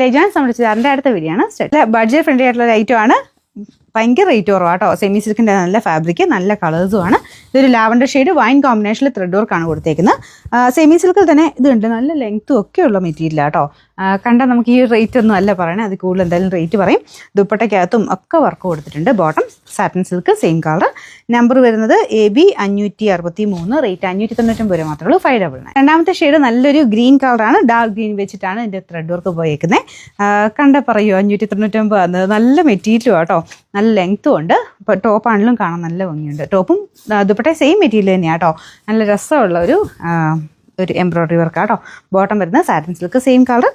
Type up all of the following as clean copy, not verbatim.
ലെജാൻസ് നമ്മുടെ ചാറിൻ്റെ അടുത്ത വീഡിയോ ആണ്. ബഡ്ജറ്റ് ഫ്രണ്ട്ലി ആയിട്ടുള്ള ഒരു ഐറ്റം ആണ്. ഭയങ്കര റേറ്റ് കുറവാണ് കേട്ടോ. സെമി സിൽക്കിൻ്റെ നല്ല ഫാബ്രിക്, നല്ല കളേഴ്സും ആണ്. ഇതൊരു ലാവൻഡർ ഷെയ്ഡ് വൈൻ കോമ്പിനേഷനിൽ ത്രെഡ് വർക്കാണ് കൊടുത്തേക്കുന്നത്. സെമി സിൽക്കിൽ തന്നെ ഇതുണ്ട്, നല്ല ലെങ്ത്തും ഒക്കെ ഉള്ള മെറ്റീരിയലാണ് കേട്ടോ. കണ്ടാൽ നമുക്ക് ഈ റേറ്റ് ഒന്നും അല്ല പറയണേ, അത് കൂടുതൽ എന്തായാലും റേറ്റ് പറയും. ദുപ്പട്ടയ്ക്കകത്തും ഒക്കെ വർക്ക് കൊടുത്തിട്ടുണ്ട്. Bottom satin silk, same colour. Number വരുന്നത് AB 563, റേറ്റ് 599 രൂപ മാത്രമേ ഉള്ളൂ. 599. രണ്ടാമത്തെ ഷെയ്ഡ് നല്ലൊരു ഗ്രീൻ കളറാണ്, ഡാർക്ക് ഗ്രീൻ വെച്ചിട്ടാണ് ഇതിൻ്റെ ത്രെഡ് വർക്ക് പോയേക്കുന്നത്. കണ്ട പറയൂ 599. നല്ല മെറ്റീരിയലും കേട്ടോ, നല്ല ലെങ്ത്തും ഉണ്ട്. ഇപ്പോൾ ടോപ്പാണെങ്കിലും കാണാൻ നല്ല ഭംഗിയുണ്ട്. ടോപ്പും ദുപ്പട്ട സെയിം മെറ്റീരിയൽ തന്നെയാണ് കേട്ടോ. നല്ല രസമുള്ള ഒരു എംബ്രോയ്ഡറി വർക്കാണ് കേട്ടോ. ബോട്ടം വരുന്നത് satin silk, same colour.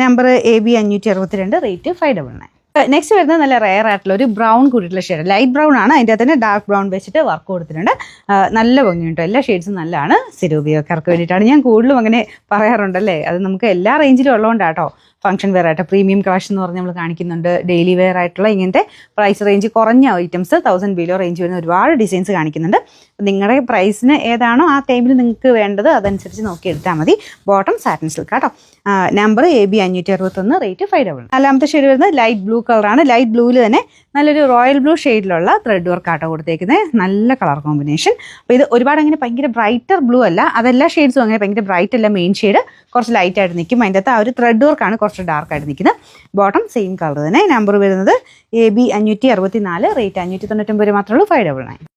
Number AB 562, rate 599. Next വരുന്നത് നല്ല റെയർ ആയിട്ടുള്ള ഒരു ബ്രൗൺ കൂടിയിട്ടുള്ള ഷെയ്ഡ്, ലൈറ്റ് ബ്രൗൺ ആണ്. അതിൻ്റെ തന്നെ ഡാർക്ക് ബ്രൗൺ വെച്ചിട്ട് വർക്ക് കൊടുത്തിട്ടുണ്ട്. നല്ല ഭംഗിയുണ്ട്. എല്ലാ ഷെയ്ഡ്സും നല്ലതാണ്. സ്ഥിര ഉപയോഗക്കാർക്ക് വേണ്ടിയിട്ടാണ്. ഞാൻ കൂടുതലും അങ്ങനെ പറയാറുണ്ടല്ലേ, അത് നമുക്ക് എല്ലാ റേഞ്ചിലും ഉള്ളതുകൊണ്ടാട്ടോ. ഫംഗ്ഷൻ വെയർ ആയിട്ട് പ്രീമിയം കളക്ഷൻ എന്ന് പറഞ്ഞ് നമ്മൾ കാണിക്കുന്നുണ്ട്. ഡെയിലി വെയർ ആയിട്ടുള്ള ഇങ്ങനത്തെ പ്രൈസ് റേഞ്ച് കുറഞ്ഞ ഐറ്റംസ് 1000 ബിലോ റേഞ്ച് വരുന്ന ഒരുപാട് ഡിസൈൻസ് കാണിക്കുന്നുണ്ട്. നിങ്ങളുടെ പ്രൈസിന് ഏതാണോ ആ ടൈമിൽ നിങ്ങൾക്ക് വേണ്ടത് അതനുസരിച്ച് നോക്കി എടുത്താൽ മതി. ബോട്ടം സാറ്റിൻ സിൽക്ക് കേട്ടോ. Number AB 561, rate 599. നാലാമത്തെ ഷെയ്ഡ് വരുന്നത് ലൈറ്റ് ബ്ലൂ കളറാണ്. ലൈറ്റ് ബ്ലൂവിൽ തന്നെ നല്ലൊരു റോയൽ ബ്ലൂ ഷെയ്ഡിലുള്ള ത്രെഡ് വർക്ക് ആട്ടോ കൊടുത്തേക്കുന്നത്. നല്ല കളർ കോമ്പിനേഷൻ. അപ്പോൾ ഇത് ഒരുപാട് അങ്ങനെ ഭയങ്കര ബ്രൈറ്റർ ബ്ലൂ അല്ല, അതെല്ലാ ഷെയ്ഡ്സും അങ്ങനെ ഭയങ്കര ബ്രൈറ്റ് അല്ല. മെയിൻ ഷെയ്ഡ് കുറച്ച് ലൈറ്റ് ആയിട്ട് നിൽക്കും. അതിൻ്റെ അകത്ത് ആ ഒരു ത്രെഡ് വർക്കാണ് കുറച്ച് ഡാർക്ക് ആയിട്ട് നിൽക്കുന്നത്. ബോട്ടം സെയിം കളർ തന്നെ. നമ്പർ വരുന്നത് AB 564, റേറ്റ് 599 രൂപ മാത്രമേ ഉള്ളൂ. 599.